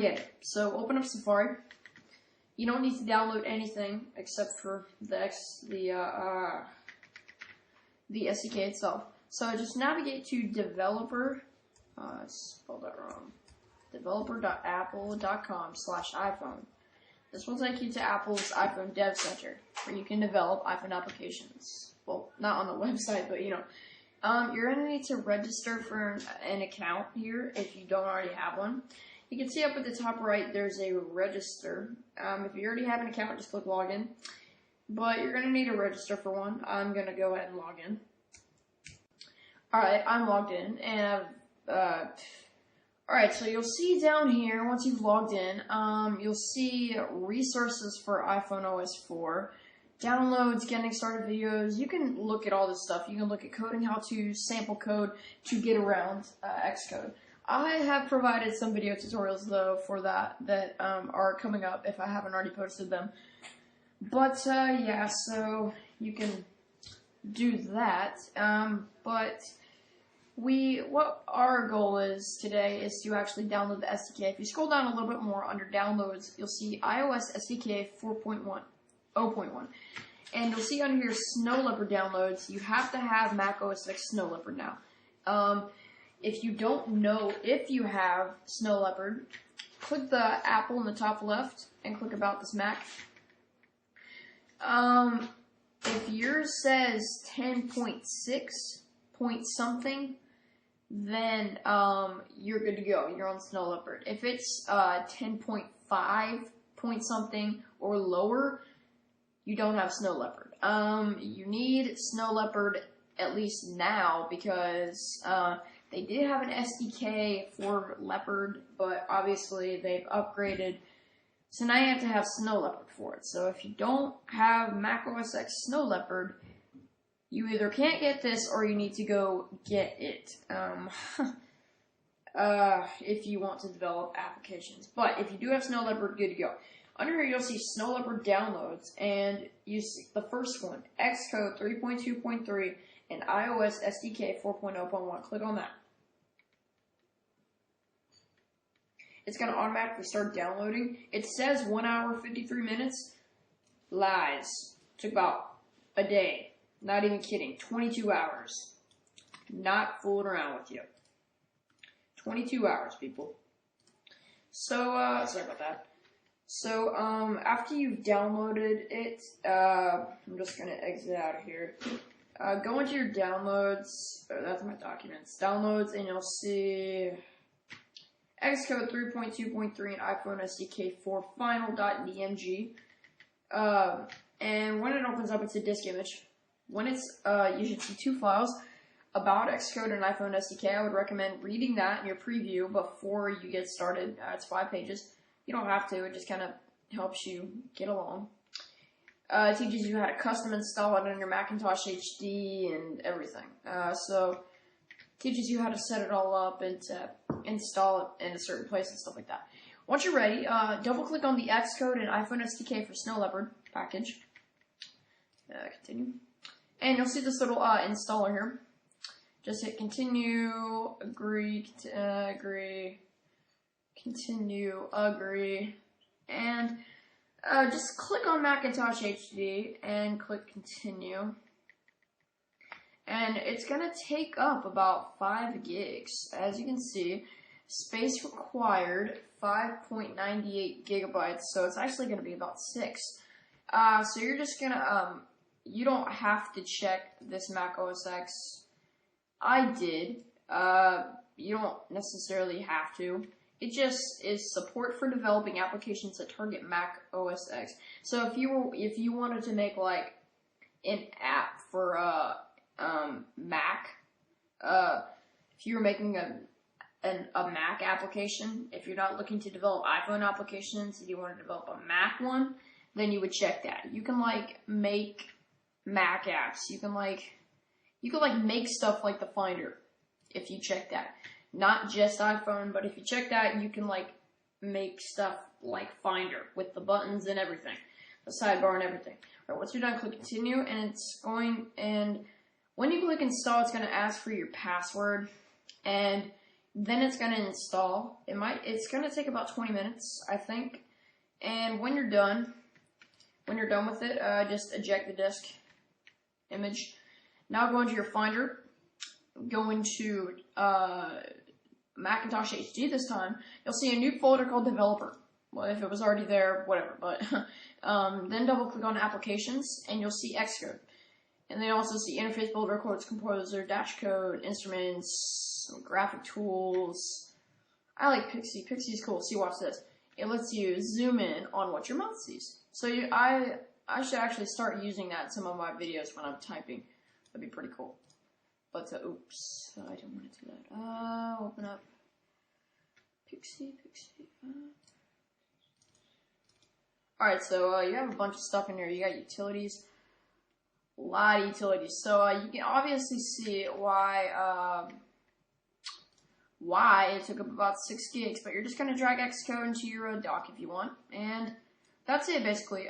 get it. So open up Safari. You don't need to download anything except for the SDK itself. So just navigate to developer, spelled that wrong, developer.apple.com/iPhone. This will take you to Apple's iPhone Dev Center, where you can develop iPhone applications. Well, not on the website, but you're going to need to register for an account here if you don't already have one. You can see up at the top right, there's a register. If you already have an account, just click login. But you're going to need to register for one. I'm going to go ahead and log in. Alright, I'm logged in, and alright, so you'll see down here, once you've logged in, you'll see resources for iPhone OS 4, downloads, getting started videos. You can look at all this stuff. You can look at coding how-to, sample code to get around Xcode. I have provided some video tutorials, though, for that are coming up if I haven't already posted them. But, yeah, so you can do that. But what our goal is today is to actually download the SDK. If you scroll down a little bit more under downloads, you'll see iOS SDK 0.1. And you'll see under here Snow Leopard downloads, you have to have Mac OS X Snow Leopard now. If you don't know if you have Snow Leopard, click the apple in the top left and click About This Mac. If yours says 10.6 point something, then you're good to go. You're on Snow Leopard. If it's 10.5 point something or lower, you don't have Snow Leopard. You need Snow Leopard at least now because they did have an SDK for Leopard, but obviously they've upgraded. So now you have to have Snow Leopard for it. So if you don't have Mac OS X Snow Leopard, you either can't get this or you need to go get it if you want to develop applications. But if you do have Snow Leopard, good to go. Under here, you'll see Snow Leopard downloads, and you see the first one, Xcode 3.2.3 and iOS SDK 4.0.1. Click on that. It's going to automatically start downloading. It says 1 hour, 53 minutes. Lies. Took about a day. Not even kidding. 22 hours. Not fooling around with you. 22 hours, people. So, sorry about that. So, after you've downloaded it, I'm just going to exit out of here. Go into your downloads. That's my documents. Downloads, and you'll see Xcode 3.2.3 and iPhone SDK 4 final.dmg. And when it opens up, it's a disk image. When it's, you should see two files. About Xcode and iPhone SDK, I would recommend reading that in your preview before you get started. It's 5 pages. You don't have to, it just kind of helps you get along. It teaches you how to custom install it on your Macintosh HD and everything. So, teaches you how to set it all up and to install it in a certain place and stuff like that. Once you're ready, double click on the Xcode and iPhone SDK for Snow Leopard package. Continue. And you'll see this little installer here. Just hit continue, agree, agree, continue, agree, and just click on Macintosh HD and click continue. And it's going to take up about 5 gigs. As you can see, space required 5.98 gigabytes, so it's actually going to be about 6. So you're just going to, you don't have to check this Mac OS X. I did. You don't necessarily have to. It just is support for developing applications that target Mac OS X. So if you wanted to make like an app for Mac, if you were making a Mac application, if you're not looking to develop iPhone applications, if you want to develop a Mac one, then you would check that. You can like make Mac apps. You can make stuff like the Finder if you check that. Not just iPhone, but if you check that, you can like make stuff like Finder with the buttons and everything, the sidebar and everything. All right, once you're done, click continue, and when you click install, it's going to ask for your password, and Then it's going to install. It's going to take about 20 minutes, I think. And when you're done with it, just eject the disk image. Now go into your Finder. Go into Macintosh HD this time. You'll see a new folder called Developer. Well, if it was already there, whatever. But then double click on Applications, and you'll see Xcode. And then you also see Interface Builder, Codes Composer, Dash Code, Instruments, some graphic tools. I like Pixie. Pixie's cool. See, watch this. It lets you zoom in on what your mouse sees. So I should actually start using that in some of my videos when I'm typing. That'd be pretty cool. But oops, I don't want to do that. Open up Pixie. Alright, so you have a bunch of stuff in here. You got utilities, a lot of utilities. So you can obviously see why it took up about 6 gigs. But you're just gonna drag Xcode into your dock if you want, and that's it basically.